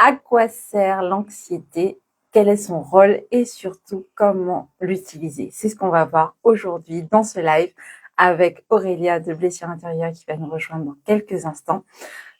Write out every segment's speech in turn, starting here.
À quoi sert l'anxiété? Quel est son rôle et surtout comment l'utiliser? C'est ce qu'on va voir aujourd'hui dans ce live avec Aurélia de Blessure Intérieure qui va nous rejoindre dans quelques instants.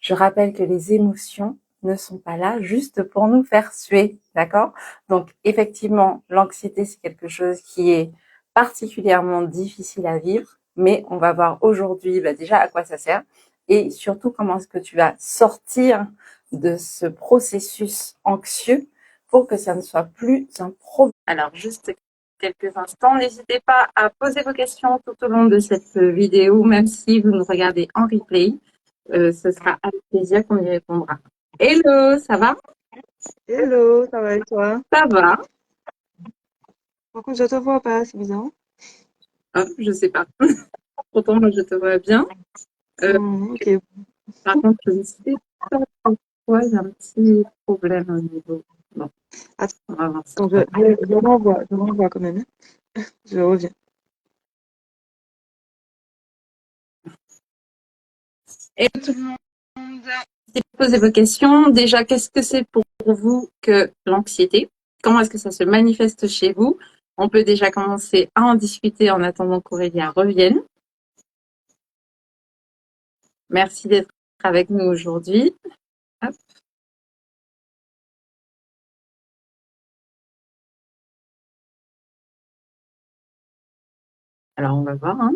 Je rappelle que les émotions ne sont pas là juste pour nous faire suer, d'accord? Donc effectivement, l'anxiété c'est quelque chose qui est particulièrement difficile à vivre, mais on va voir aujourd'hui déjà à quoi ça sert et surtout comment est-ce que tu vas sortir de ce processus anxieux pour que ça ne soit plus un problème. Alors juste quelques instants, n'hésitez pas à poser vos questions tout au long de cette vidéo, même si vous nous regardez en replay. Ce sera avec plaisir qu'on y répondra. Hello, ça va? Hello, ça va et toi? Ça va. Par contre, je te vois pas, c'est bizarre. Je sais pas. Pourtant, moi, je te vois bien. Ok. Par contre, je ne sais pas pourquoi il y a un petit problème au niveau. Bon, on va voir ça. Attends, je m'envoie quand même. Je reviens. Et tout le monde, posez vos questions. Déjà, qu'est-ce que c'est pour vous que l'anxiété? Comment est-ce que ça se manifeste chez vous? On peut déjà commencer à en discuter en attendant qu'Aurélia revienne. Merci d'être avec nous aujourd'hui. Hop. Alors, on va voir. Hein.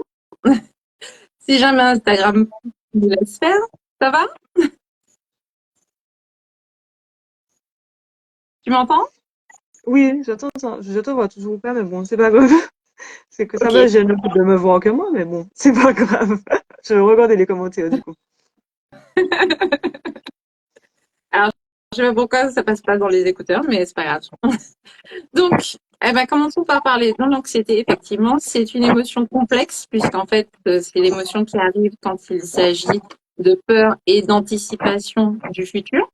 Si jamais Instagram nous laisse faire, ça va? Tu m'entends? Oui, j'entends ça. Je te vois toujours pas, mais bon, c'est pas grave. C'est que ça Ok. me gêne de me voir que moi, mais bon, c'est pas grave. Je vais regarder les commentaires du coup. Alors, je sais pas pourquoi ça passe pas dans les écouteurs, mais c'est pas grave. Donc, commençons par parler de l'anxiété. Effectivement, c'est une émotion complexe puisqu'en fait, c'est l'émotion qui arrive quand il s'agit de peur et d'anticipation du futur.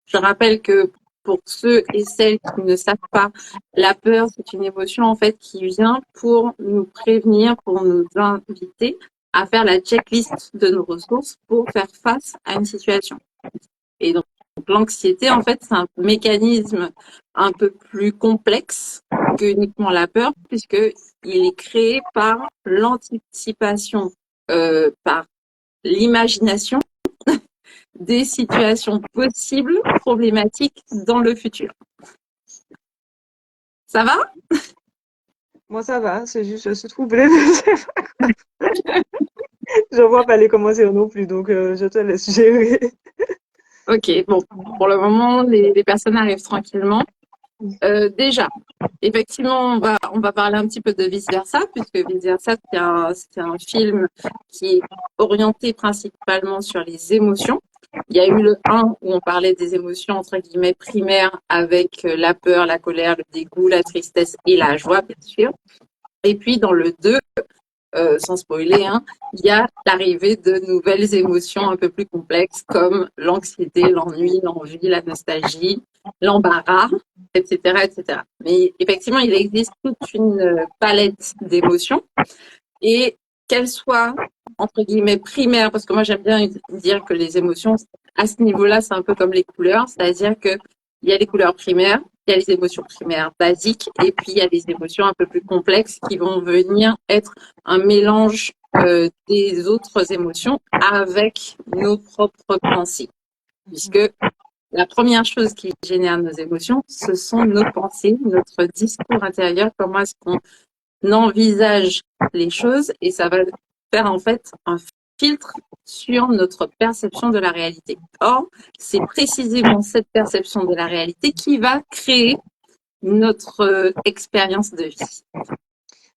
Je rappelle que pour ceux et celles qui ne savent pas, la peur, c'est une émotion en fait qui vient pour nous prévenir, pour nous inviter à faire la checklist de nos ressources pour faire face à une situation. Et donc, l'anxiété, en fait, c'est un mécanisme un peu plus complexe que uniquement la peur, puisque il est créé par l'anticipation, par l'imagination des situations possibles, problématiques dans le futur. Ça va? Moi, ça va, c'est juste, je suis troublée, mais c'est pas grave. Je vois pas les commentaires non plus, donc je te laisse gérer. Ok, bon, pour le moment, les personnes arrivent tranquillement. Déjà, effectivement, on va parler un petit peu de Vice Versa, puisque Vice Versa, c'est un film qui est orienté principalement sur les émotions. Il y a eu le 1 où on parlait des émotions entre guillemets primaires avec la peur, la colère, le dégoût, la tristesse et la joie, bien sûr. Et puis dans le 2, sans spoiler, hein, il y a l'arrivée de nouvelles émotions un peu plus complexes comme l'anxiété, l'ennui, l'envie, la nostalgie, l'embarras, etc., etc. Mais effectivement, il existe toute une palette d'émotions et qu'elles soient entre guillemets primaires, parce que moi j'aime bien dire que les émotions à ce niveau-là, c'est un peu comme les couleurs, c'est-à-dire que il y a les couleurs primaires, il y a les émotions primaires basiques, et puis il y a les émotions un peu plus complexes qui vont venir être un mélange des autres émotions avec nos propres pensées. Puisque la première chose qui génère nos émotions, ce sont nos pensées, notre discours intérieur, comment est-ce qu'on envisage les choses, et ça va faire en fait un filtre sur notre perception de la réalité. Or, c'est précisément cette perception de la réalité qui va créer notre expérience de vie.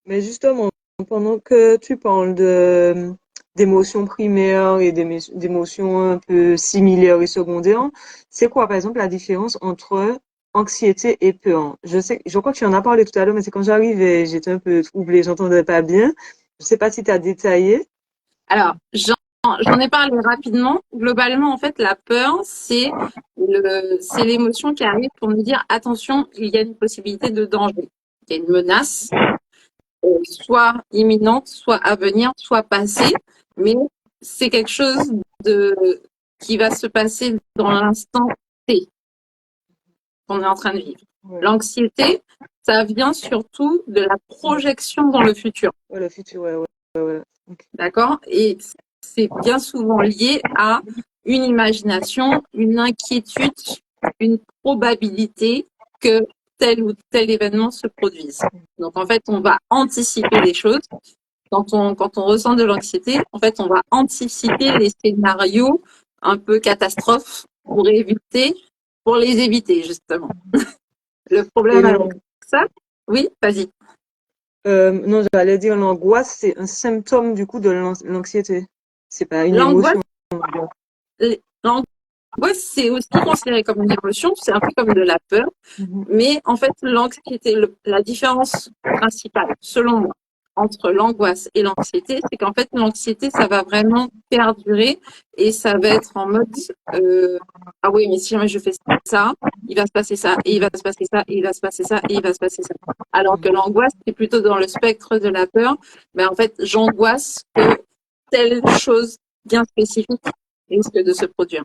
Mais justement, pendant que tu parles d'émotions primaires et d'émotions un peu similaires et secondaires, c'est quoi, par exemple, la différence entre anxiété et peur? Je crois que tu en as parlé tout à l'heure, mais c'est quand j'arrivais, j'étais un peu troublée, j'entendais pas bien. Je sais pas si tu as détaillé. Alors, j'en ai parlé rapidement. Globalement, en fait, la peur, c'est l'émotion qui arrive pour nous dire attention, il y a une possibilité de danger. Il y a une menace, soit imminente, soit à venir, soit passée, mais c'est quelque chose de qui va se passer dans l'instant T. qu'on est en train de vivre. Ouais. L'anxiété, ça vient surtout de la projection dans le futur. Ouais, le futur, ouais. Ok. D'accord? Et c'est bien souvent lié à une imagination, une inquiétude, une probabilité que tel ou tel événement se produise. Donc, en fait, on va anticiper les choses. Quand on ressent de l'anxiété, en fait, on va anticiper les scénarios un peu catastrophes pour les éviter, justement. Le Et problème avec ça, oui, vas-y. non, j'allais dire l'angoisse, c'est un symptôme du coup de l'anxiété. C'est pas une L'angoisse, émotion. On va dire. l'angoisse, c'est aussi considéré comme une émotion, c'est un peu comme de la peur. Mhm. Mais en fait, l'anxiété, la différence principale, selon moi, entre l'angoisse et l'anxiété, c'est qu'en fait, l'anxiété, ça va vraiment perdurer et ça va être en mode ah oui, mais si jamais je fais ça, il va se passer ça, et il va se passer ça, et il va se passer ça, et il va se passer ça. Alors que l'angoisse, c'est plutôt dans le spectre de la peur. Mais en fait, j'angoisse que telle chose bien spécifique risque de se produire.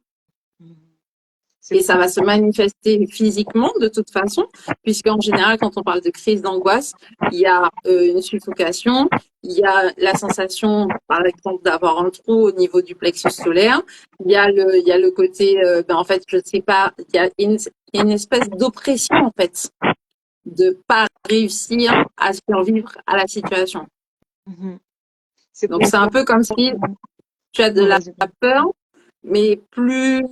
Et ça va se manifester physiquement de toute façon, puisqu'en général, quand on parle de crise d'angoisse, il y a une suffocation, il y a la sensation, par exemple, d'avoir un trou au niveau du plexus solaire, il y a le côté, en fait, je sais pas, il y a une espèce d'oppression, en fait, de pas réussir à survivre à la situation. Mhm. C'est Donc, pour c'est un ça. peu comme si tu as de Non, la vas-y. peur, mais plus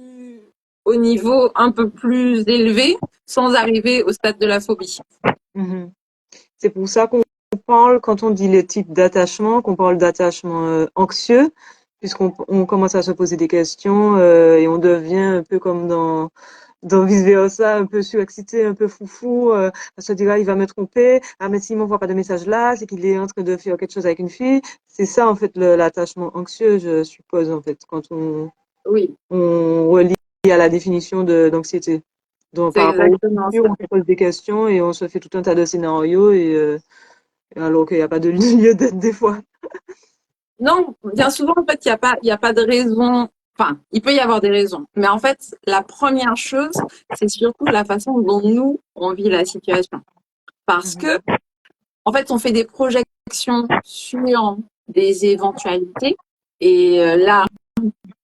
au niveau un peu plus élevé, sans arriver au stade de la phobie. Mhm. C'est pour ça qu'on parle, quand on dit les types d'attachement, qu'on parle d'attachement anxieux, puisqu'on commence à se poser des questions et on devient un peu comme dans vice versa, un peu surexcité, un peu foufou, à se dire, ah, il va me tromper, ah, mais s'il m'envoie pas de message là, c'est qu'il est en train de faire quelque chose avec une fille. C'est ça, en fait, l'attachement anxieux, je suppose, en fait, quand Oui, on relie à la définition d'anxiété. Donc, c'est par rapport au exactement futur, ça. on se pose des questions et on se fait tout un tas de scénarios alors qu'il n'y a pas de lieu d'être des fois. Non, bien souvent, en fait, il y a pas de raison. Enfin, il peut y avoir des raisons. Mais en fait, la première chose, c'est surtout la façon dont nous, on vit la situation. Parce Mhm. que, en fait, on fait des projections sur des éventualités. Et là,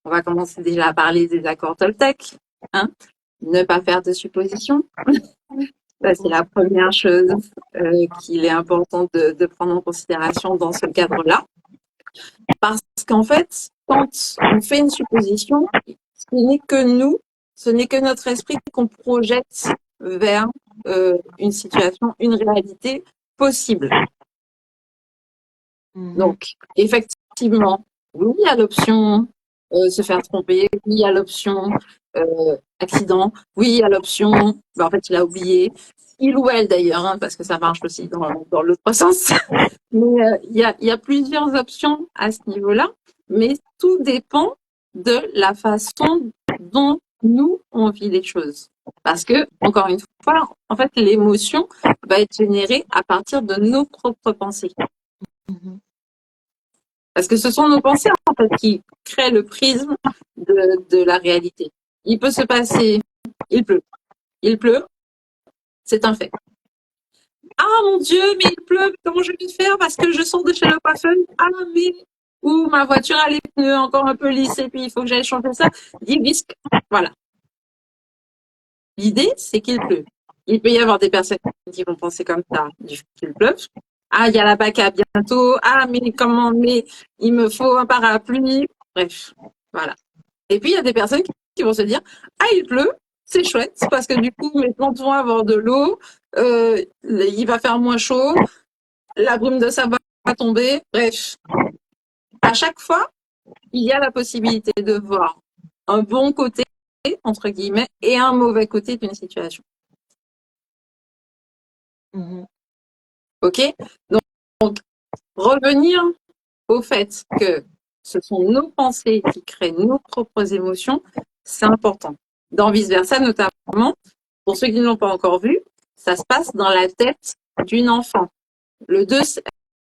on va commencer déjà à parler des accords Toltec. Hein, ne pas faire de suppositions. Ça, c'est la première chose qu'il est important de prendre en considération dans ce cadre-là. Parce qu'en fait, quand on fait une supposition, ce n'est que nous, ce n'est que notre esprit qu'on projette vers une situation, une réalité possible. Mhm. Donc, effectivement, oui, il y a l'option se faire tromper, oui, il y a l'option accident, oui, il y a l'option, en fait, il a oublié, il ou elle d'ailleurs, hein, parce que ça marche aussi dans l'autre sens. Mais il y a plusieurs options à ce niveau-là, mais tout dépend de la façon dont nous, on vit les choses. Parce que, encore une fois, en fait, l'émotion va être générée à partir de nos propres pensées. Mhm. Parce que ce sont nos pensées, en fait, qui créent le prisme de la réalité. Il peut se passer, il pleut. Il pleut, c'est un fait. Ah mon Dieu, mais il pleut, comment je vais faire parce que je sors de chez le coiffeur. Ah mais ou ma voiture a les pneus encore un peu lisses et puis il faut que j'aille changer ça. Il risque. Voilà. L'idée, c'est qu'il pleut. Il peut y avoir des personnes qui vont penser comme ça, du fait qu'il pleuve. Ah, il y a la BAC à bientôt. Ah, mais comment, mais il me faut un parapluie. Bref, voilà. Et puis, il y a des personnes qui vont se dire, ah, il pleut, c'est chouette, parce que du coup, mes plantes vont avoir de l'eau, il va faire moins chaud, la brume de sable va tomber. Bref, à chaque fois, il y a la possibilité de voir un bon côté, entre guillemets, et un mauvais côté d'une situation. Mhm. OK? Donc, revenir au fait que ce sont nos pensées qui créent nos propres émotions, c'est important. Dans vice-versa, notamment, pour ceux qui ne l'ont pas encore vu, ça se passe dans la tête d'une enfant. Le 2,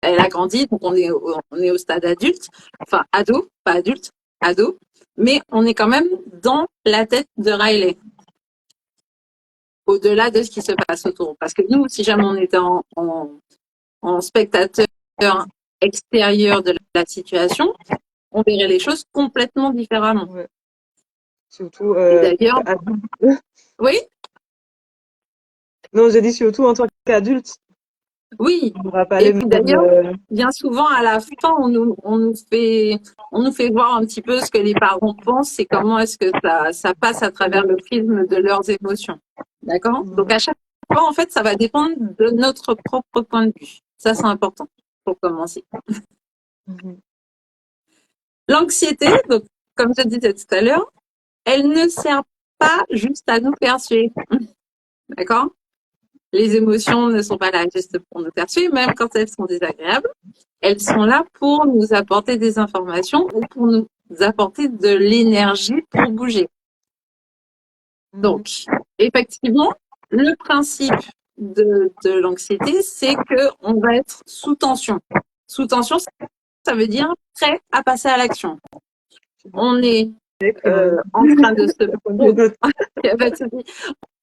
elle a grandi, donc on est au stade adulte, enfin ado, pas adulte, ado, mais on est quand même dans la tête de Riley. au-delà de ce qui se passe autour. Parce que nous, si jamais on était en spectateur extérieur de la situation, on verrait les choses complètement différemment. Ouais. Surtout, Et d'ailleurs, oui, non, j'ai dit surtout en tant qu'adulte. oui. On n'aura pas Et les puis mêmes. d'ailleurs, bien souvent à la fin, on nous fait voir un petit peu ce que les parents pensent et comment est-ce que ça passe à travers le prisme de leurs émotions. D'accord? Donc à chaque fois, en fait, ça va dépendre de notre propre point de vue. Ça, c'est important pour commencer. L'anxiété, donc, comme je disais tout à l'heure, elle ne sert pas juste à nous faire suer. D'accord? Les émotions ne sont pas là juste pour nous faire suer, même quand elles sont désagréables. Elles sont là pour nous apporter des informations ou pour nous apporter de l'énergie pour bouger. Donc, effectivement, le principe de l'anxiété, c'est qu'on va être sous tension. Sous tension, ça veut dire prêt à passer à l'action. On est en train de se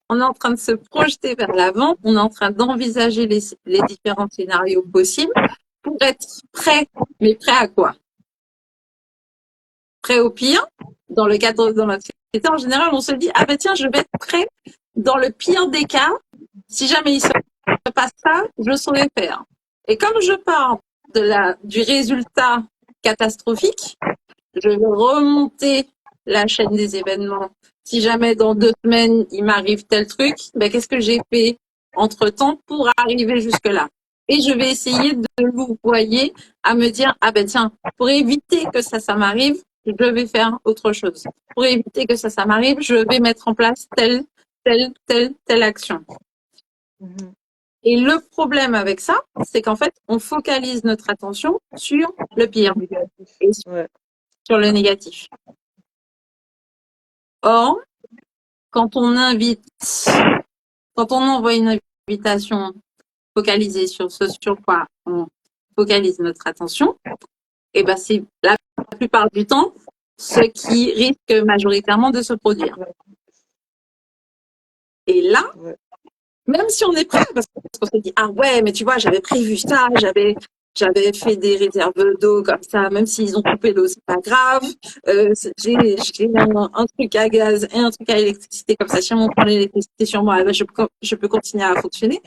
on est en train de se projeter vers l'avant, on est en train d'envisager les différents scénarios possibles pour être prêt. Mais prêt à quoi? Prêt au pire. Dans le cadre de l'anxiété, en général, on se dit, ah ben tiens, je vais être prêt dans le pire des cas. Si jamais il se passe ça, je saurais faire. Et comme je pars du résultat catastrophique, je vais remonter la chaîne des événements. Si jamais dans 2 semaines, il m'arrive tel truc, ben, qu'est-ce que j'ai fait entre-temps pour arriver jusque-là? Et je vais essayer de louvoyer à me dire, ah ben tiens, pour éviter que ça m'arrive, je vais faire autre chose. Pour éviter que ça m'arrive, je vais mettre en place telle action. Et le problème avec ça, c'est qu'en fait, on focalise notre attention sur le pire et sur le négatif. Or, quand on envoie une invitation focalisée sur ce sur quoi on focalise notre attention, et ben c'est la plupart du temps ce qui risque majoritairement de se produire. Et là, même si on est prêt, parce qu'on se dit ah ouais, mais tu vois, j'avais prévu ça, j'avais fait des réserves d'eau comme ça, même s'ils ont coupé l'eau, c'est pas grave. J'ai un truc à gaz et un truc à électricité comme ça. Si on prend l'électricité sur moi, je peux continuer à fonctionner.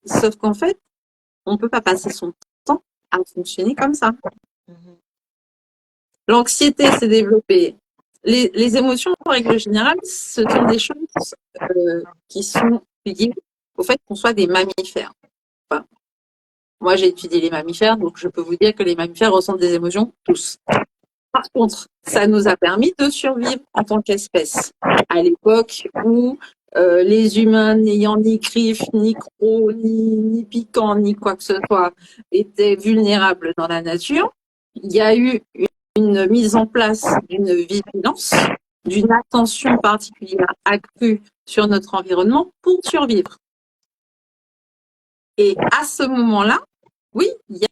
Sauf qu'en fait, on peut pas passer son temps à fonctionner comme ça. L'anxiété s'est développée. Les émotions, en règle générale, ce sont des choses qui sont liées au fait qu'on soit des mammifères. Enfin, moi, j'ai étudié les mammifères, donc je peux vous dire que les mammifères ressentent des émotions tous. Par contre, ça nous a permis de survivre en tant qu'espèce. À l'époque où les humains n'ayant ni griffes, ni crocs, ni piquants, ni quoi que ce soit, étaient vulnérables dans la nature, il y a eu une mise en place d'une vigilance, d'une attention particulière accrue sur notre environnement pour survivre. Et à ce moment-là, oui, il y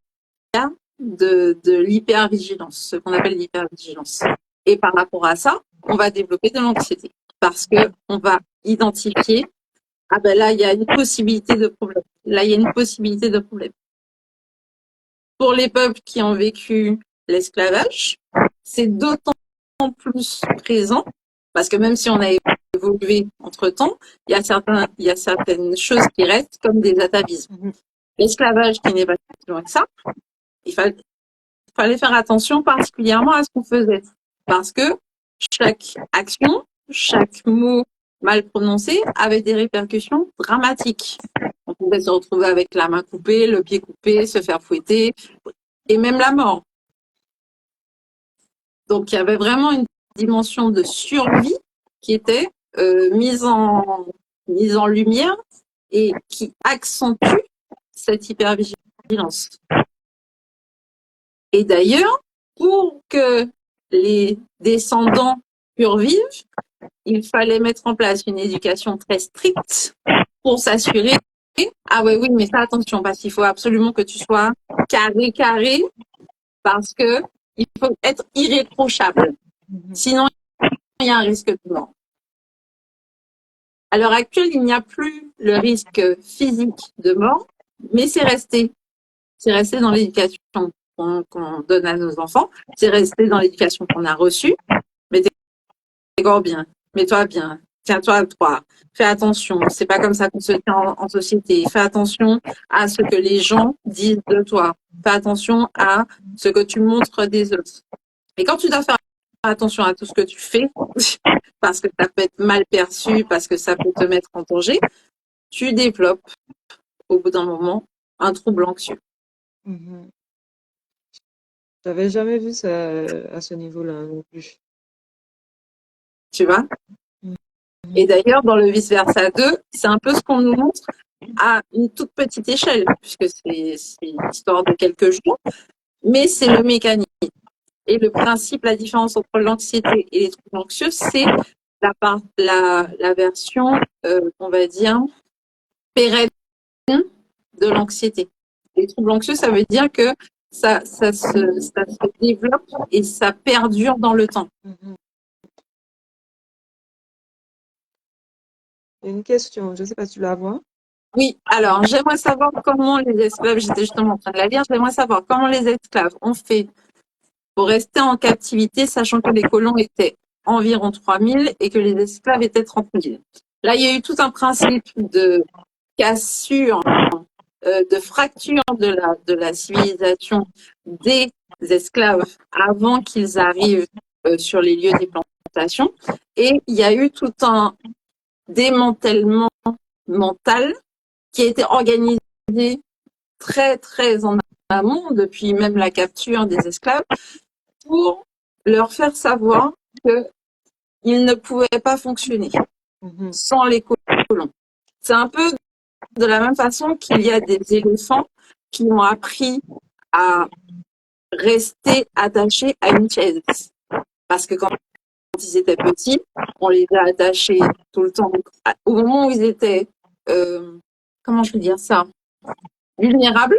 a de l'hypervigilance, ce qu'on appelle l'hypervigilance. Et par rapport à ça, on va développer de l'anxiété parce que on va identifier, ah ben là, il y a une possibilité de problème. Là, il y a une possibilité de problème. Pour les peuples qui ont vécu l'esclavage, c'est d'autant plus présent parce que même si on a évolué entre-temps, il y a certaines choses qui restent comme des atavismes. L'esclavage qui n'est pas si loin que ça, il fallait faire attention particulièrement à ce qu'on faisait parce que chaque action, chaque mot mal prononcé avait des répercussions dramatiques. On pouvait se retrouver avec la main coupée, le pied coupé, se faire fouetter et même la mort. Donc il y avait vraiment une dimension de survie qui était mise en lumière et qui accentue cette hypervigilance. Et d'ailleurs, pour que les descendants survivent, il fallait mettre en place une éducation très stricte pour s'assurer ah ouais, oui, mais ça, attention, parce qu'il faut absolument que tu sois carré, parce que il faut être irréprochable. Sinon, il y a un risque de mort. À l'heure actuelle, il n'y a plus le risque physique de mort, mais c'est resté. C'est resté dans l'éducation qu'on donne à nos enfants. C'est resté dans l'éducation qu'on a reçue. Mais t'es bien. Mets-toi bien. Tiens-toi à toi. Fais attention. C'est pas comme ça qu'on se tient en société. Fais attention à ce que les gens disent de toi. Fais attention à ce que tu montres des autres. Et quand tu dois faire attention à tout ce que tu fais, parce que ça peut être mal perçu, parce que ça peut te mettre en danger, tu développes, au bout d'un moment, un trouble anxieux. Mhm. J'avais jamais vu ça à ce niveau-là non plus. Tu vois? Mhm. Et d'ailleurs, dans le vice-versa 2, c'est un peu ce qu'on nous montre à une toute petite échelle, puisque c'est une histoire de quelques jours, mais c'est le mécanisme. Et le principe, la différence entre l'anxiété et les troubles anxieux, c'est la version, on va dire, pérenne de l'anxiété. Les troubles anxieux, ça veut dire que ça se développe et ça perdure dans le temps. Mhm. Une question, je ne sais pas si tu la vois. Oui, alors j'aimerais savoir comment les esclaves, j'étais justement en train de la lire, j'aimerais savoir comment les esclaves ont fait pour rester en captivité, sachant que les colons étaient environ 3000 et que les esclaves étaient 30 000. Là, il y a eu tout un principe de cassure, de fracture de la civilisation des esclaves avant qu'ils arrivent sur les lieux des plantations. Et il y a eu tout un démantèlement mental qui a été organisé très, très en amont, depuis même la capture des esclaves, pour leur faire savoir qu'ils ne pouvaient pas fonctionner Mhm. sans les colons. C'est un peu de la même façon qu'il y a des éléphants qui ont appris à rester attachés à une chaise. Parce que quand ils étaient petits, on les a attachés tout le temps. Au moment où ils étaient, comment je peux dire ça, vulnérables,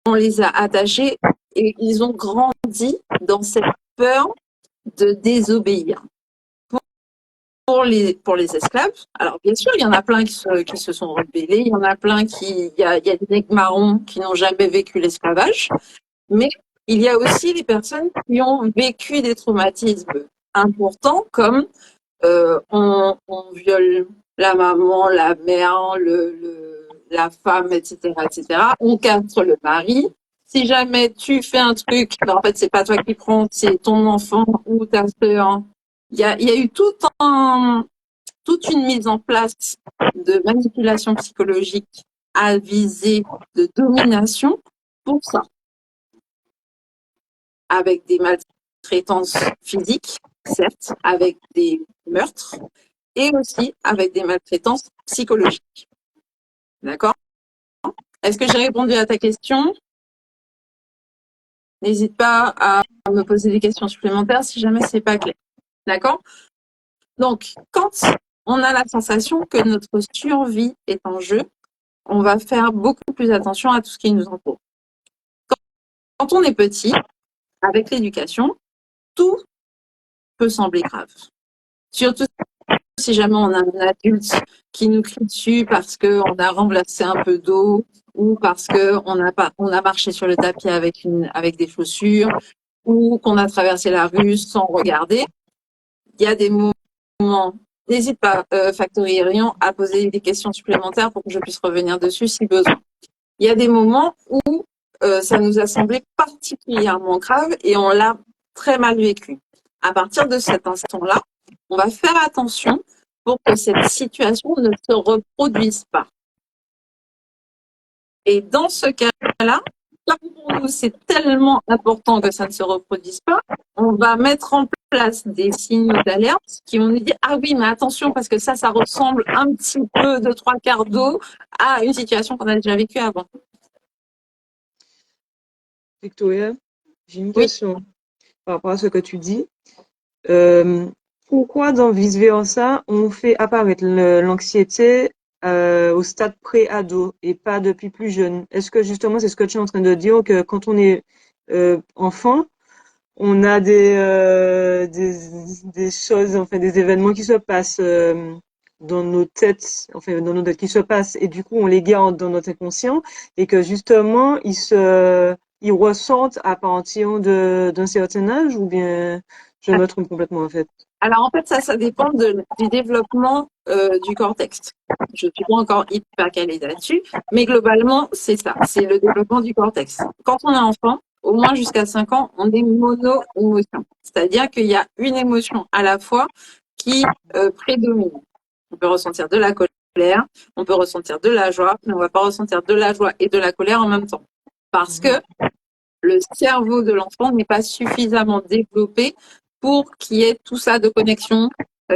on les a attachés et ils ont grandi dans cette peur de désobéir. Pour les esclaves, alors bien sûr, il y en a plein qui se sont rebellés, il y en a plein il y a des nègres marrons qui n'ont jamais vécu l'esclavage, mais il y a aussi les personnes qui ont vécu des traumatismes importants comme on viole la maman, la mère, la femme, etc., etc. On castre le mari. Si jamais tu fais un truc, ben en fait, c'est pas toi qui prends, c'est ton enfant ou ta sœur. Il y a eu toute une mise en place de manipulation psychologique à visée de domination pour ça, avec des maltraitances physiques, certes, avec des meurtres, et aussi avec des maltraitances psychologiques. D'accord? Est-ce que j'ai répondu à ta question? N'hésite pas à me poser des questions supplémentaires si jamais c'est pas clair. D'accord? Donc, quand on a la sensation que notre survie est en jeu, on va faire beaucoup plus attention à tout ce qui nous entoure. Quand on est petit, avec l'éducation, tout peut sembler grave. Surtout si jamais on a un adulte qui nous crie dessus parce qu'on a remplacé un peu d'eau ou parce on a marché sur le tapis avec des chaussures ou qu'on a traversé la rue sans regarder. Il y a des moments, n'hésite pas, Factory Rion, à poser des questions supplémentaires pour que je puisse revenir dessus si besoin. Il y a des moments où ça nous a semblé particulièrement grave et on l'a très mal vécu. À partir de cet instant-là, on va faire attention pour que cette situation ne se reproduise pas. Et dans ce cas-là, comme pour nous c'est tellement important que ça ne se reproduise pas, on va mettre en place des signaux d'alerte qui vont nous dire ah oui mais attention parce que ça ressemble un petit peu de trois quarts d'eau à une situation qu'on a déjà vécue avant. Victoria, j'ai une Oui. question par rapport à ce que tu dis. Euh, Pourquoi dans vice-versa, on fait apparaître l'anxiété au stade pré-ado et pas depuis plus jeune? Est-ce que justement, c'est ce que tu es en train de dire, que quand on est enfant, on a des choses, enfin des événements qui se passent dans nos têtes, enfin dans nos têtes qui se passent, et du coup on les garde dans notre inconscient, et que justement ils ressentent à partir d'un certain âge, ou bien je me trompe complètement en fait. Alors en fait, ça dépend du développement du cortex. Je suis pas encore hyper calée là-dessus, mais globalement, c'est ça, c'est le développement du cortex. Quand on est enfant, au moins jusqu'à 5 ans, on est mono-émotion. C'est-à-dire qu'il y a une émotion à la fois qui prédomine. On peut ressentir de la colère, on peut ressentir de la joie, mais on va pas ressentir de la joie et de la colère en même temps. Parce que le cerveau de l'enfant n'est pas suffisamment développé pour qu'il y ait tout ça de connexion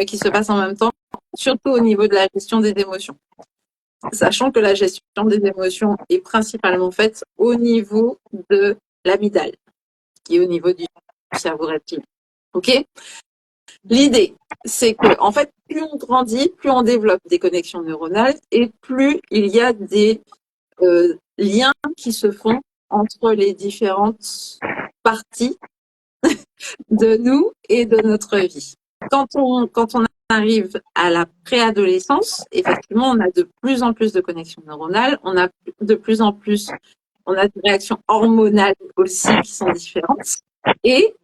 qui se passe en même temps, surtout au niveau de la gestion des émotions. Sachant que la gestion des émotions est principalement faite au niveau de l'amygdale, qui est au niveau du cerveau reptilien. OK ? L'idée, c'est que, en fait, plus on grandit, plus on développe des connexions neuronales et plus il y a des liens qui se font entre les différentes parties de nous et de notre vie. Quand on arrive à la préadolescence, effectivement, on a de plus en plus de connexions neuronales, on a de plus en plus, on a des réactions hormonales aussi qui sont différentes. Et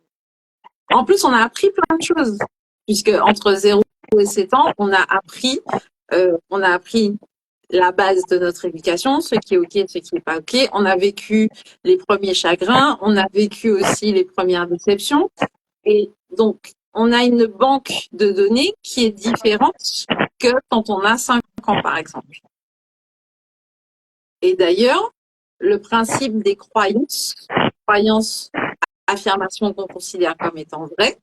en plus, on a appris plein de choses, puisque entre 0 et 7 ans, on a appris la base de notre éducation, ce qui est OK, ce qui n'est pas OK. On a vécu les premiers chagrins, on a vécu aussi les premières déceptions. Et donc, on a une banque de données qui est différente que quand on a 5 ans, par exemple. Et d'ailleurs, le principe des croyances, affirmations qu'on considère comme étant vraies,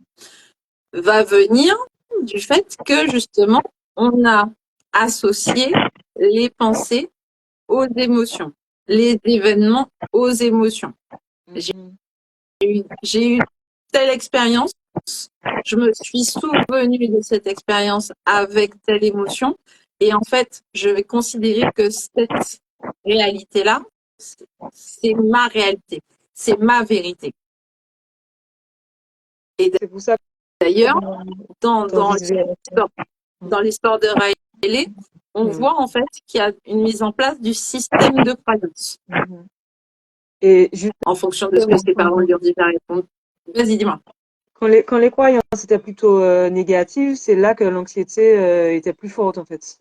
va venir du fait que justement, on a associé les pensées aux émotions, les événements aux émotions. J'ai eu telle expérience, je me suis souvenue de cette expérience avec telle émotion, et en fait, je vais considérer que cette réalité-là, c'est ma réalité, c'est ma vérité. Et C'est pour ça d'ailleurs, dans, dans dans vice-versa. l'histoire dans l'histoire de Riley, on voit en fait qu'il y a une mise en place du système de croyance Et en fonction de ce que ses parents lui ont dit. Vas-y, dis-moi. quand les croyances étaient plutôt négatives, c'est là que l'anxiété était plus forte en fait.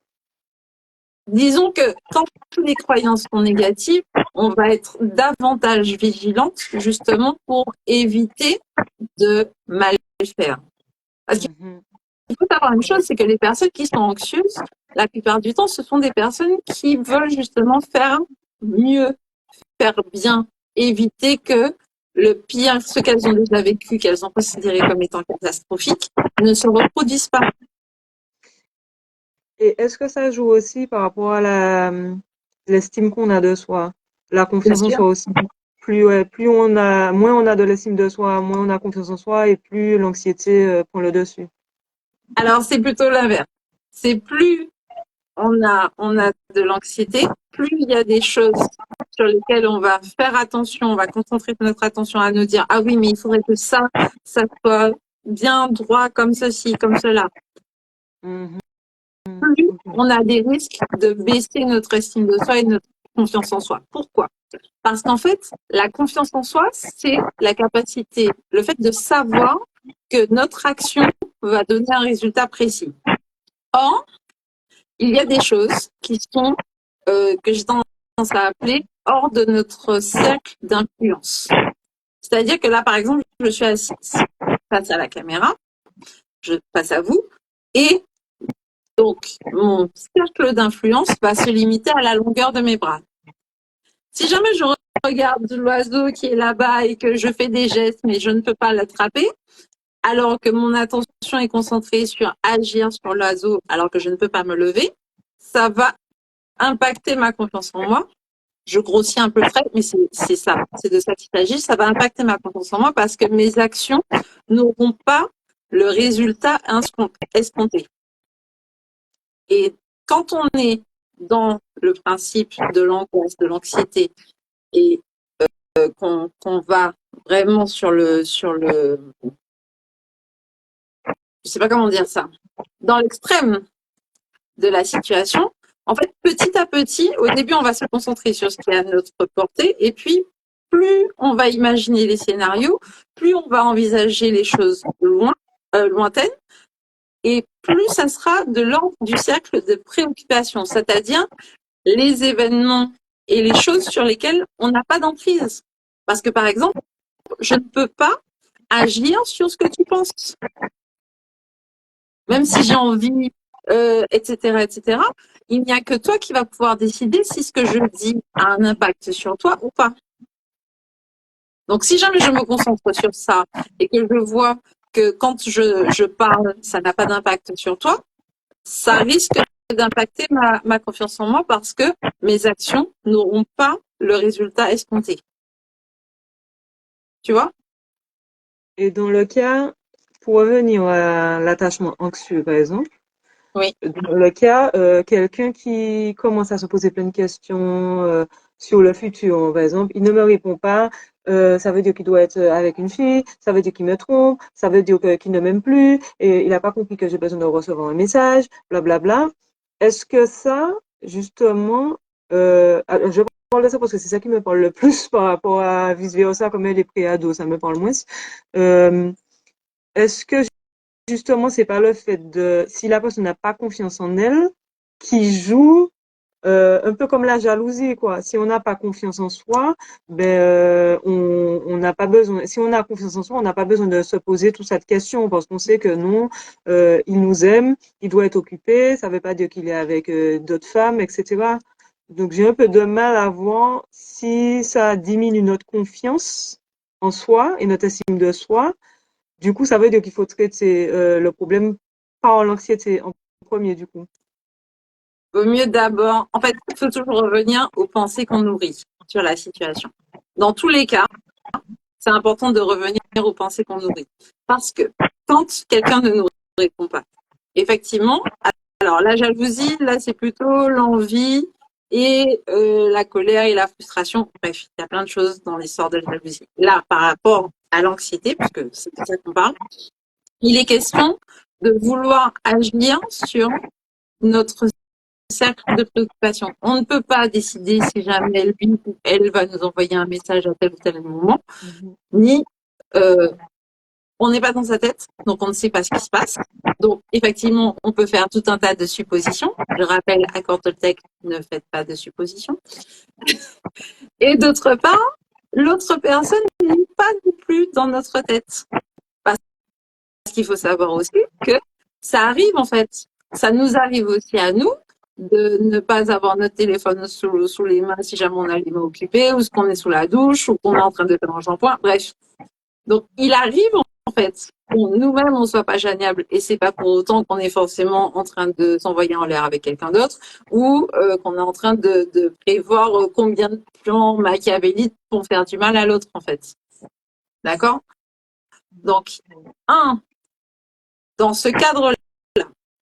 Disons que quand les croyances sont négatives, on va être davantage vigilante justement pour éviter de mal faire. Parce qu'il faut savoir une chose, c'est que les personnes qui sont anxieuses, la plupart du temps, ce sont des personnes qui veulent justement faire mieux, faire bien, éviter que le pire, ce qu'elles ont déjà vécu, qu'elles ont considéré comme étant catastrophique, ne se reproduise pas. Et est-ce que ça joue aussi par rapport à l'estime qu'on a de soi, la confiance en soi aussi? Plus moins on a de l'estime de soi, moins on a confiance en soi et plus l'anxiété prend le dessus. Alors, c'est plutôt l'inverse. C'est plus on a de l'anxiété, plus il y a des choses sur lesquelles on va faire attention, on va concentrer notre attention à nous dire, ah oui, mais il faudrait que ça soit bien droit comme ceci, comme cela. Plus on a des risques de baisser notre estime de soi et notre confiance en soi. Pourquoi? Parce qu'en fait, la confiance en soi, c'est la capacité, le fait de savoir que notre action va donner un résultat précis. Or, il y a des choses qui sont, que j'ai tendance à appeler hors de notre cercle d'influence. C'est-à-dire que là, par exemple, je suis assise face à la caméra, je face à vous, et donc mon cercle d'influence va se limiter à la longueur de mes bras. Si jamais je regarde l'oiseau qui est là-bas et que je fais des gestes, mais je ne peux pas l'attraper, alors que mon attention est concentrée sur agir sur l'oiseau, alors que je ne peux pas me lever, ça va impacter ma confiance en moi. Je grossis un peu le trait, mais c'est ça, c'est de ça qu'il s'agit. Ça va impacter ma confiance en moi parce que mes actions n'auront pas le résultat escompté. Et quand on est dans le principe de l'angoisse, de l'anxiété, et qu'on va vraiment je sais pas comment dire ça, dans l'extrême de la situation, en fait, petit à petit, au début, on va se concentrer sur ce qui est à notre portée, et puis, plus on va imaginer les scénarios, plus on va envisager les choses lointaines, et plus ça sera de l'ordre du cercle de préoccupation, c'est-à-dire les événements et les choses sur lesquelles on n'a pas d'emprise. Parce que, par exemple, je ne peux pas agir sur ce que tu penses. Même si j'ai envie, etc., etc., il n'y a que toi qui vas pouvoir décider si ce que je dis a un impact sur toi ou pas. Donc, si jamais je me concentre sur ça et que je vois que quand je parle, ça n'a pas d'impact sur toi, ça risque d'impacter ma confiance en moi parce que mes actions n'auront pas le résultat escompté. Tu vois? Et dans le cas, pour revenir à l'attachement anxieux, par exemple, Oui. dans le cas, quelqu'un qui commence à se poser plein de questions sur le futur, par exemple, il ne me répond pas, ça veut dire qu'il doit être avec une fille, ça veut dire qu'il me trompe, ça veut dire qu'il ne m'aime plus, et il n'a pas compris que j'ai besoin de recevoir un message, blablabla. Est-ce que ça, justement, alors je parle de ça parce que c'est ça qui me parle le plus par rapport à vice-versa, comme elle est préado, ça me parle moins. Euh, Est-ce que justement, c'est pas le fait de, si la personne n'a pas confiance en elle, qui joue un peu comme la jalousie, quoi. Si on n'a pas confiance en soi, ben on n'a pas besoin. Si on a confiance en soi, on n'a pas besoin de se poser toute cette question parce qu'on sait que non, il nous aime, il doit être occupé. Ça veut pas dire qu'il est avec d'autres femmes, etc. Donc j'ai un peu de mal à voir si ça diminue notre confiance en soi et notre estime de soi. Du coup, ça veut dire qu'il faut traiter le problème par l'anxiété en premier, du coup. Vaut mieux d'abord, en fait, il faut toujours revenir aux pensées qu'on nourrit sur la situation. Dans tous les cas, c'est important de revenir aux pensées qu'on nourrit. Parce que quand quelqu'un ne nous répond pas, effectivement, alors la jalousie, là, c'est plutôt l'envie et la colère et la frustration. Bref, il y a plein de choses dans l'histoire de la jalousie. Là, par rapport à l'anxiété, puisque c'est de ça qu'on parle, il est question de vouloir agir sur notre cercle de préoccupation. On ne peut pas décider si jamais lui ou elle va nous envoyer un message à tel ou tel moment, ni on n'est pas dans sa tête, donc on ne sait pas ce qui se passe. Donc effectivement, on peut faire tout un tas de suppositions. Je rappelle à Toltec, ne faites pas de suppositions. Et d'autre part, l'autre personne n'est pas non plus dans notre tête. Parce qu'il faut savoir aussi que ça arrive en fait. Ça nous arrive aussi à nous de ne pas avoir notre téléphone sous les mains si jamais on a les mains occupées, ou qu'on est sous la douche, ou qu'on est en train de faire un shampoing. Bref. Donc, il arrive en fait qu'on nous-mêmes on soit pas joignable, et c'est pas pour autant qu'on est forcément en train de s'envoyer en l'air avec quelqu'un d'autre, ou qu'on est en train de prévoir combien de plans machiavéliques pour faire du mal à l'autre en fait. D'accord? Donc, dans ce cadre-là,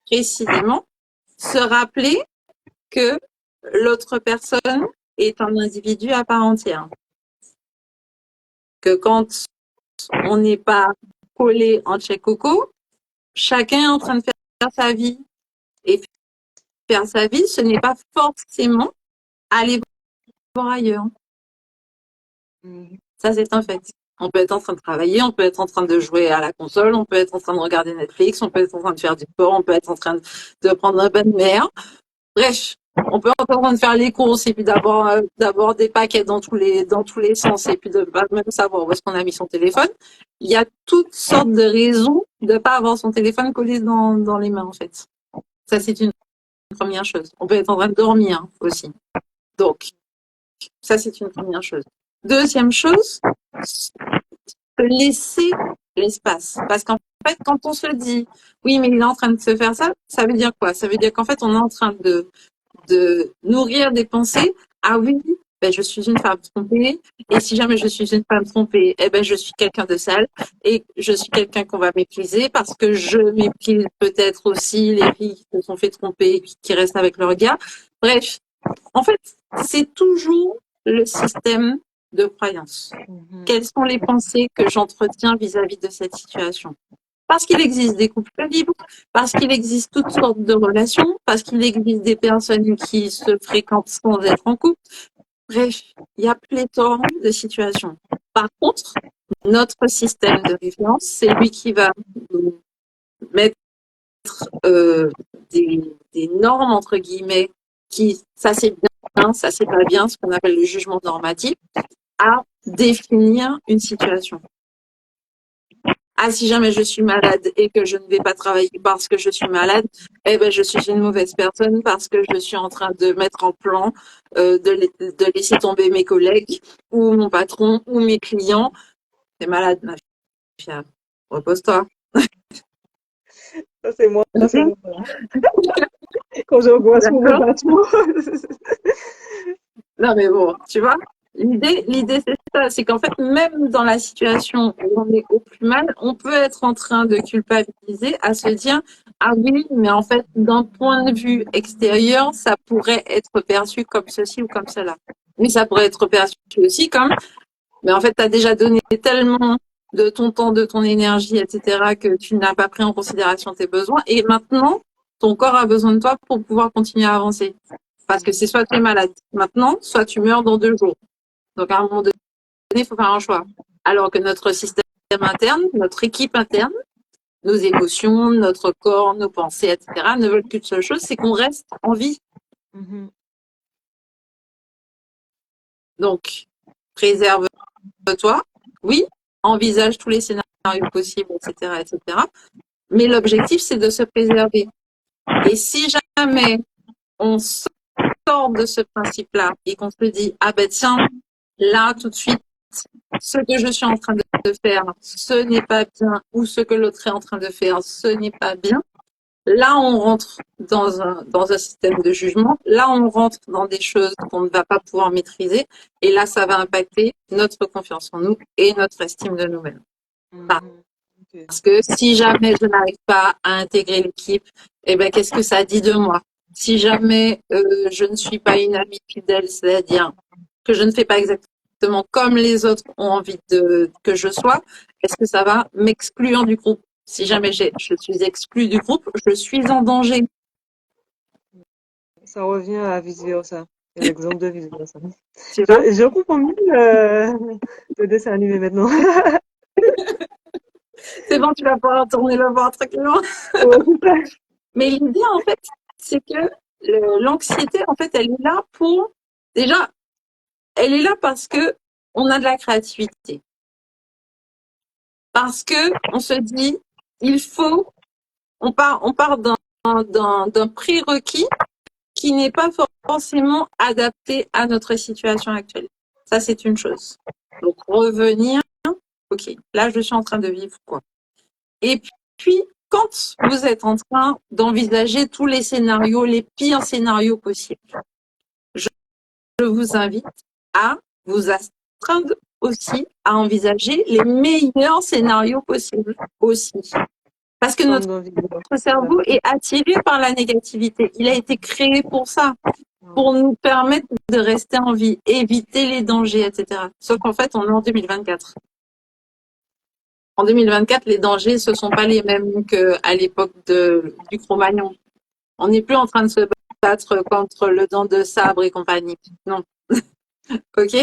précisément, se rappeler que l'autre personne est un individu à part entière. Que quand on n'est pas collé en check coco, chacun est en train de faire sa vie. Et faire sa vie, ce n'est pas forcément aller voir ailleurs. Ça, c'est un fait. On peut être en train de travailler, on peut être en train de jouer à la console, on peut être en train de regarder Netflix, on peut être en train de faire du sport, on peut être en train de prendre un bain de mer. Bref, on peut être en train de faire les courses et puis d'avoir des paquets dans tous les sens et puis de pas même savoir où est-ce qu'on a mis son téléphone. Il y a toutes sortes de raisons de ne pas avoir son téléphone collé dans les mains, en fait. Ça, c'est une première chose. On peut être en train de dormir aussi. Donc, ça, c'est une première chose. Deuxième chose, laisser l'espace. Parce qu'en fait, quand on se dit, oui, mais il est en train de se faire ça, ça veut dire quoi? Ça veut dire qu'en fait, on est en train de nourrir des pensées. Ah oui, ben, je suis une femme trompée. Et si jamais je suis une femme trompée, eh ben, je suis quelqu'un de sale. Et je suis quelqu'un qu'on va mépriser parce que je méprise peut-être aussi les filles qui se sont fait tromper et qui restent avec leur gars. Bref, en fait, c'est toujours le système de croyance. Quelles sont les pensées que j'entretiens vis-à-vis de cette situation? Parce qu'il existe des couples libres, parce qu'il existe toutes sortes de relations, parce qu'il existe des personnes qui se fréquentent sans être en couple. Bref, il y a pléthore de situations. Par contre, notre système de référence, c'est lui qui va nous mettre des normes, entre guillemets, qui, ça c'est bien, ça c'est pas bien, ce qu'on appelle le jugement normatif, à définir une situation. Ah, si jamais je suis malade et que je ne vais pas travailler parce que je suis malade, eh ben, je suis une mauvaise personne parce que je suis en train de mettre en plan de laisser tomber mes collègues ou mon patron ou mes clients. T'es malade, ma fille. Repose-toi. Ça, c'est moi, c'est Ok. moi. Quand j'angoisse pour mon D'accord? patron. Non, mais bon, tu vois, l'idée, c'est ça, c'est qu'en fait, même dans la situation où on est au plus mal, on peut être en train de culpabiliser, à se dire, ah oui, mais en fait, d'un point de vue extérieur, ça pourrait être perçu comme ceci ou comme cela. Mais ça pourrait être perçu aussi comme, mais en fait, tu as déjà donné tellement de ton temps, de ton énergie, etc., que tu n'as pas pris en considération tes besoins. Et maintenant, ton corps a besoin de toi pour pouvoir continuer à avancer. Parce que c'est soit tu es malade maintenant, soit tu meurs dans 2 jours. Donc, à un moment donné, il faut faire un choix. Alors que notre système interne, notre équipe interne, nos émotions, notre corps, nos pensées, etc., ne veulent qu'une seule chose, c'est qu'on reste en vie. Donc, préserve-toi. Oui, envisage tous les scénarios possibles, etc., etc. Mais l'objectif, c'est de se préserver. Et si jamais on sort de ce principe-là et qu'on se dit, ah ben tiens, là, tout de suite, ce que je suis en train de faire, ce n'est pas bien, ou ce que l'autre est en train de faire, ce n'est pas bien. Là, on rentre dans un système de jugement. Là, on rentre dans des choses qu'on ne va pas pouvoir maîtriser. Et là, ça va impacter notre confiance en nous et notre estime de nous-mêmes. Parce que si jamais je n'arrive pas à intégrer l'équipe, eh ben, qu'est-ce que ça dit de moi? Si jamais je ne suis pas une amie fidèle, c'est-à-dire que je ne fais pas exactement comme les autres ont envie que je sois, est-ce que ça va m'exclure du groupe? Si jamais je suis exclue du groupe, je suis en danger. Ça revient à vice-versa. L'exemple de vice-versa. Tu vois? Je comprends mieux le dessin animé maintenant. C'est bon, tu vas pouvoir tourner le ventre tranquillement. Ouais, c'est ça. Mais l'idée, en fait, c'est que l'anxiété, en fait, elle est là pour, déjà, elle est là parce que on a de la créativité. Parce que on se dit, il faut, on part d'un prérequis qui n'est pas forcément adapté à notre situation actuelle. Ça, c'est une chose. Donc, revenir, ok, là, je suis en train de vivre quoi. Et puis, quand vous êtes en train d'envisager tous les scénarios, les pires scénarios possibles, je vous invite à vous astreindre aussi à envisager les meilleurs scénarios possibles aussi. Parce que Comme notre dans vice-versa. cerveau est attiré par la négativité. Il a été créé pour ça, pour nous permettre de rester en vie, éviter les dangers, etc. Sauf qu'en fait, on est en 2024. En 2024, les dangers, ce sont pas les mêmes qu'à l'époque du Cro-Magnon. On n'est plus en train de se battre contre le dent de sabre et compagnie. Non. OK?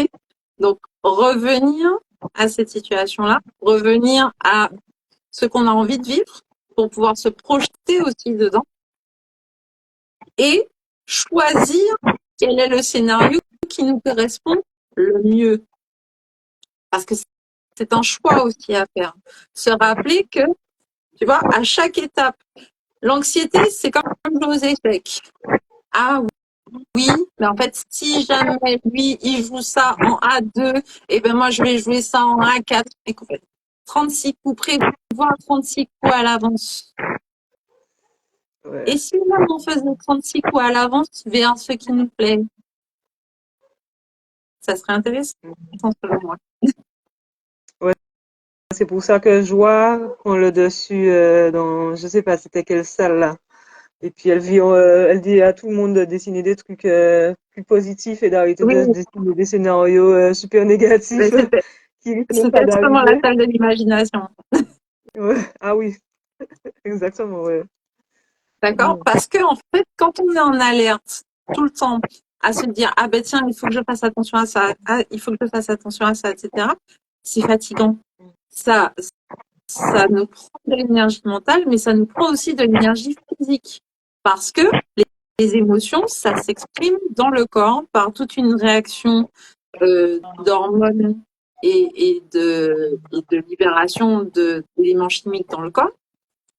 Donc, revenir à cette situation-là, revenir à ce qu'on a envie de vivre pour pouvoir se projeter aussi dedans et choisir quel est le scénario qui nous correspond le mieux. Parce que c'est un choix aussi à faire. Se rappeler que, tu vois, à chaque étape, l'anxiété, c'est comme jouer aux échecs. Ah oui, mais en fait, si jamais lui, il joue ça en A2, et ben moi, je vais jouer ça en A4. Écoute, 36 coups, prévoir 36 coups à l'avance. Ouais. Et si même on faisait 36 coups à l'avance vers ce qui nous plaît, ça serait intéressant, selon moi. Ouais. C'est pour ça que Joie prend le dessus dans, je sais pas, c'était quelle salle là. Et puis elle dit à tout le monde de dessiner des trucs plus positifs et d'arrêter Oui, de dessiner des scénarios super mais négatifs qui risquent même pas c'était justement la d'arriver. salle de l'imagination. Ouais. Ah oui, Exactement, ouais. D'accord? Mhm. Parce que, en fait, quand on est en alerte tout le temps à se dire, ah ben tiens, il faut que je fasse attention à ça, ah, il faut que je fasse attention à ça, etc., c'est fatigant. Ça, ça nous prend de l'énergie mentale, mais ça nous prend aussi de l'énergie physique. Parce que les émotions, ça s'exprime dans le corps par toute une réaction d'hormones et de libération d'éléments chimiques dans le corps.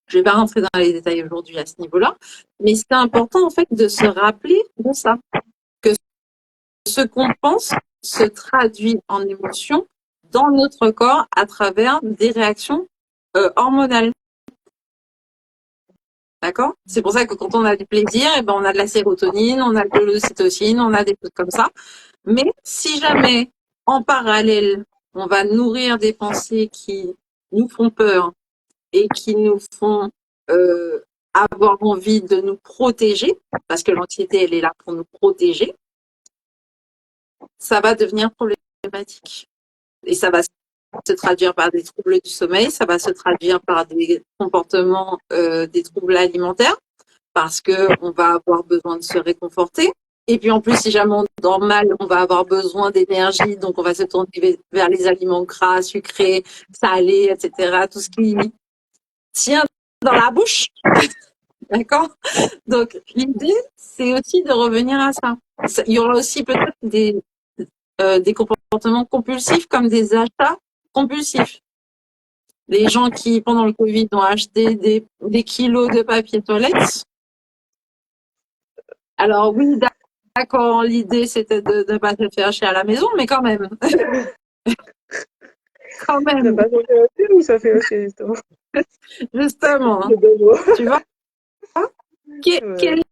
Je ne vais pas rentrer dans les détails aujourd'hui à ce niveau-là, mais c'est important en fait de se rappeler de ça, que ce qu'on pense se traduit en émotion dans notre corps à travers des réactions hormonales. D'accord? C'est pour ça que quand on a du plaisir, eh ben on a de la sérotonine, on a de l'ocytocine, on a des trucs comme ça. Mais si jamais, en parallèle, on va nourrir des pensées qui nous font peur et qui nous font euh, avoir envie de nous protéger, parce que l'anxiété, elle est là pour nous protéger, ça va devenir problématique. Et ça va se traduire par des troubles du sommeil, ça va se traduire par des comportements, des troubles alimentaires, parce que on va avoir besoin de se réconforter. Et puis en plus, si jamais on dort mal, on va avoir besoin d'énergie, donc on va se tourner vers les aliments gras, sucrés, salés, etc. Tout ce qui tient dans la bouche, d'accord? Donc l'idée, c'est aussi de revenir à ça. Il y aura aussi peut-être des comportements compulsifs comme des achats compulsifs. Les gens qui, pendant le Covid, ont acheté des kilos de papier toilette. Alors oui, d'accord, l'idée c'était de ne pas se faire chier à la maison, mais quand même, quand Ça même, passe au fait ou ça fait aussi, justement? justement, Le besoin. tu vois, Ouais. quelle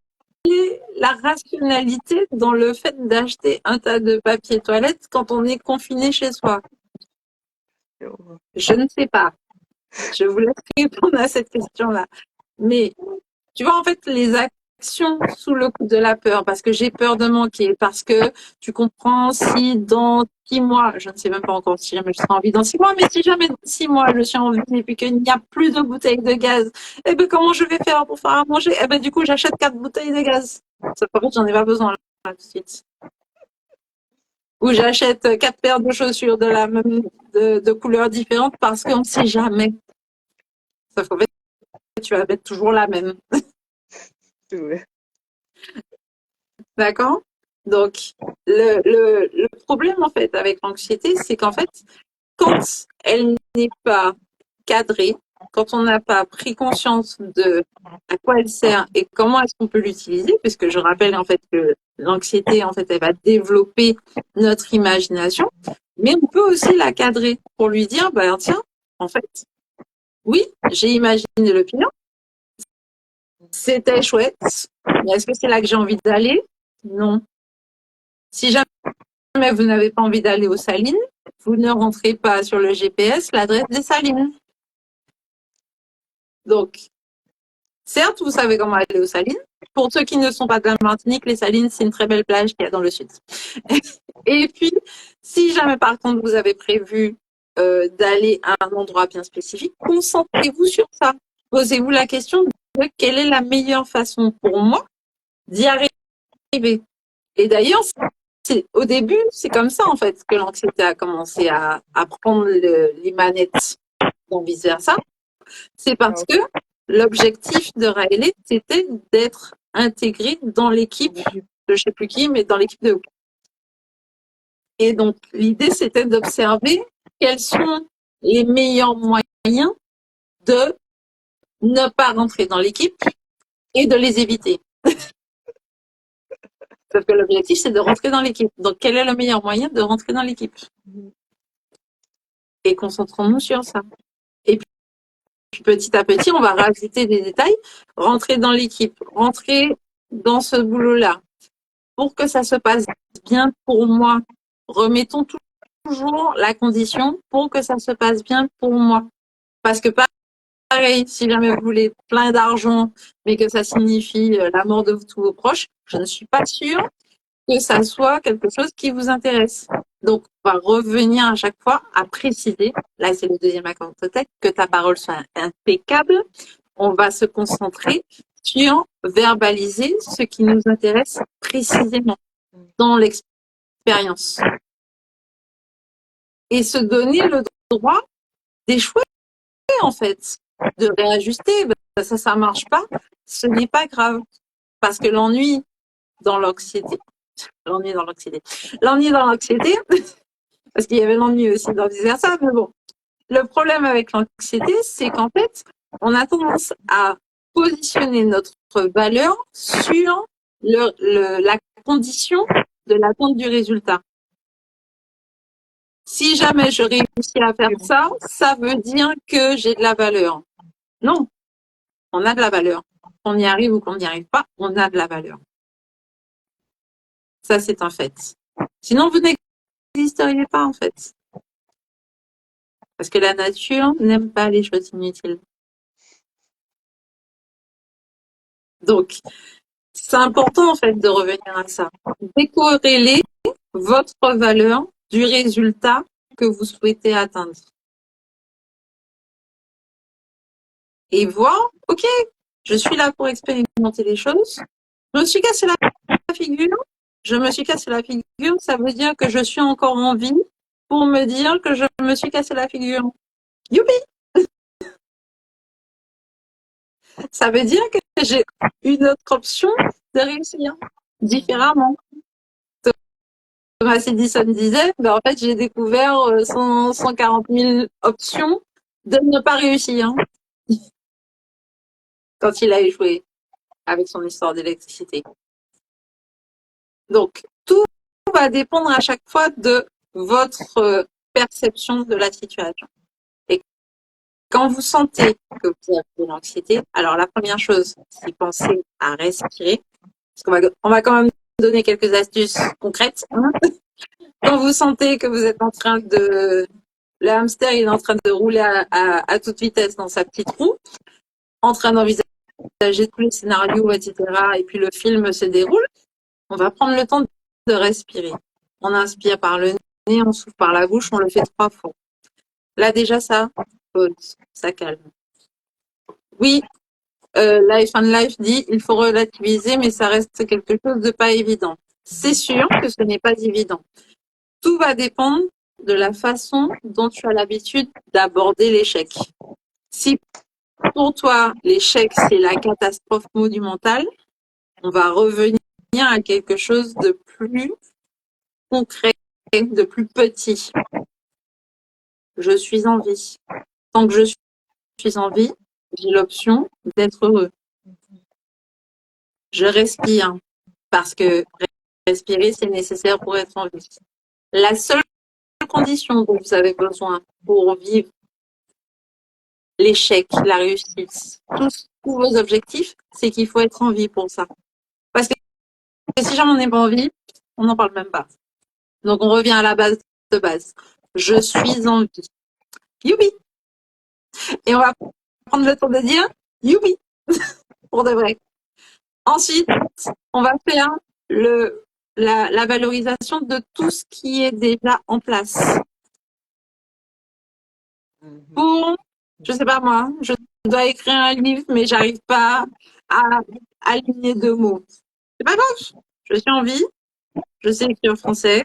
est la rationalité dans le fait d'acheter un tas de papier toilette quand on est confiné chez soi? Je ne sais pas. Je vous laisse répondre à cette question-là. Mais tu vois, en fait, les actions sous le coup de la peur, parce que j'ai peur de manquer, parce que tu comprends, si dans 6 mois, je ne sais même pas encore si jamais je serai en vie dans 6 mois, mais si jamais dans 6 mois je suis en vie et puis qu'il n'y a plus de bouteilles de gaz, eh ben comment je vais faire pour faire à manger? Eh ben du coup, j'achète 4 bouteilles de gaz. Ça, en fait, j'en ai pas besoin là, tout de suite. Ou j'achète 4 paires de chaussures de la même de couleurs différentes parce qu'on ne sait jamais. Sauf qu'en fait, tu vas mettre toujours la même. Ouais. D'accord? Donc, le problème, en fait, avec l'anxiété, c'est qu'en fait, quand elle n'est pas cadrée, quand on n'a pas pris conscience de à quoi elle sert et comment est-ce qu'on peut l'utiliser, puisque je rappelle, en fait, que l'anxiété, en fait, elle va développer notre imagination, mais on peut aussi la cadrer pour lui dire, ben, tiens, en fait, oui, j'ai imaginé le pire, c'était chouette, mais est-ce que c'est là que j'ai envie d'aller? Non. Si jamais vous n'avez pas envie d'aller aux Salines, vous ne rentrez pas sur le GPS l'adresse des Salines. Donc, certes, vous savez comment aller aux Salines. Pour ceux qui ne sont pas de la Martinique, les Salines, c'est une très belle plage qu'il y a dans le sud. Et puis, si jamais par contre vous avez prévu d'aller à un endroit bien spécifique, concentrez-vous sur ça. Posez-vous la question de quelle est la meilleure façon pour moi d'y arriver. Et d'ailleurs, au début, c'est comme ça en fait que l'anxiété a commencé à prendre les manettes, donc vice versa. C'est Ah, parce ok. que l'objectif de Riley, c'était d'être intégré dans l'équipe Dans l'équipe. de je sais plus qui, mais dans l'équipe de hockey. Et donc l'idée, c'était d'observer quels sont les meilleurs moyens de ne pas rentrer dans l'équipe et de les éviter. Parce que l'objectif, c'est de rentrer dans l'équipe. Donc, quel est le meilleur moyen de rentrer dans l'équipe? Mhm. Et concentrons-nous sur ça. Et puis, petit à petit, on va rajouter des détails, rentrer dans l'équipe, rentrer dans ce boulot-là. Pour que ça se passe bien pour moi, remettons toujours la condition pour que ça se passe bien pour moi. Parce que pareil, si jamais vous voulez plein d'argent, mais que ça signifie la mort de tous vos proches, je ne suis pas sûre que ça soit quelque chose qui vous intéresse. Donc, on va revenir à chaque fois à préciser, là c'est le deuxième accord totec, que ta parole soit impeccable. On va se concentrer sur verbaliser ce qui nous intéresse précisément dans l'expérience. Et se donner le droit d'échouer, en fait, de réajuster. Ben, ça marche pas, ce n'est pas grave. Parce que l'ennui dans l'anxiété, parce qu'il y avait l'ennui aussi dans vice-versa, mais bon. Le problème avec l'anxiété, c'est qu'en fait, on a tendance à positionner notre valeur sur la condition de l'attente du résultat. Si jamais je réussis à faire ça, ça veut dire que j'ai de la valeur. Non, on a de la valeur. Qu'on y arrive ou qu'on n'y arrive pas, on a de la valeur. Ça, c'est un fait. Sinon, vous n'existeriez pas, en fait. Parce que la nature n'aime pas les choses inutiles. Donc, c'est important, en fait, de revenir à ça. Décorréler votre valeur du résultat que vous souhaitez atteindre. Et voir, ok, je suis là pour expérimenter les choses. Je me suis cassé la figure. Ça veut dire que je suis encore en vie pour me dire que je me suis cassé la figure. Youpi! Ça veut dire que j'ai une autre option de réussir différemment. Thomas Edison disait, ben en fait, j'ai découvert 140 000 options de ne pas réussir quand il a échoué avec son histoire d'électricité. Donc, tout va dépendre à chaque fois de votre perception de la situation. Et quand vous sentez que vous avez de l'anxiété, alors la première chose, c'est penser à respirer. Parce qu'on va quand même donner quelques astuces concrètes. Quand vous sentez que vous êtes en train de... Le hamster, il est en train de rouler à toute vitesse dans sa petite roue, en train d'envisager tous les scénarios, etc. Et puis le film se déroule. On va prendre le temps de respirer. On inspire par le nez, on souffle par la bouche, on le fait 3 fois. Là, déjà, ça pause, ça calme. Oui, Life and Life dit il faut relativiser, mais ça reste quelque chose de pas évident. C'est sûr que ce n'est pas évident. Tout va dépendre de la façon dont tu as l'habitude d'aborder l'échec. Si pour toi, l'échec, c'est la catastrophe monumentale, on va revenir à quelque chose de plus concret, de plus petit. Je suis en vie. Tant que je suis en vie, j'ai l'option d'être heureux. Je respire parce que respirer, c'est nécessaire pour être en vie. La seule condition dont vous avez besoin pour vivre l'échec, la réussite, tous vos objectifs, c'est qu'il faut être en vie pour ça. Parce que si jamais on n'est pas en vie, on n'en parle même pas. Donc on revient à la base de base. Je suis en vie. Youpi! Et on va prendre le temps de dire youpi! Pour de vrai. Ensuite, on va faire la valorisation de tout ce qui est déjà en place. Pour, je sais pas moi, je dois écrire un livre, mais j'arrive pas à aligner 2 mots. C'est pas grave. Je suis en vie. Je sais écrire français.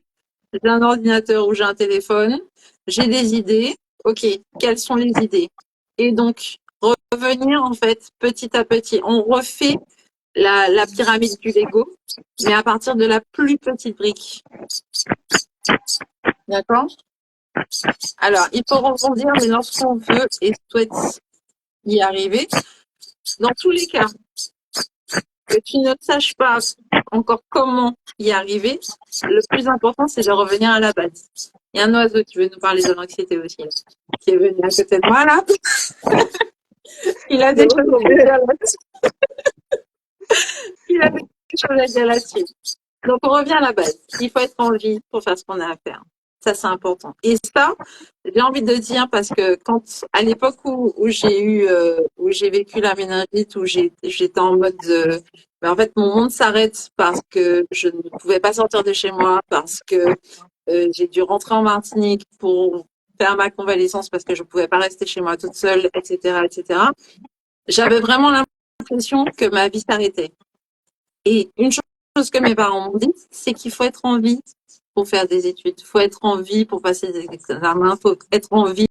J'ai un ordinateur ou j'ai un téléphone. J'ai des idées. Ok, quelles sont les idées? Et donc, revenir en fait petit à petit. On refait la pyramide du Lego, mais à partir de la plus petite brique. D'accord? Alors, il faut rebondir, mais lorsqu'on veut et souhaite y arriver, dans tous les cas, que tu ne saches pas encore comment y arriver, le plus important, c'est de revenir à la base. Il y a un oiseau qui veut nous parler de l'anxiété aussi, qui est venu à côté de moi, là. Il a des choses à dire là-dessus. Il a des choses à dire là-dessus. Donc, on revient à la base. Il faut être en vie pour faire ce qu'on a à faire. Ça, c'est important. Et ça, j'ai envie de dire parce que quand, à l'époque où j'ai vécu la méningite, où j'étais en mode, en fait, mon monde s'arrête parce que je ne pouvais pas sortir de chez moi, parce que j'ai dû rentrer en Martinique pour faire ma convalescence parce que je pouvais pas rester chez moi toute seule, etc., etc. J'avais vraiment l'impression que ma vie s'arrêtait. Et une chose que mes parents m'ont dit, c'est qu'il faut être en vie pour faire des études. Il faut être en vie pour passer des examens. Il faut être en vie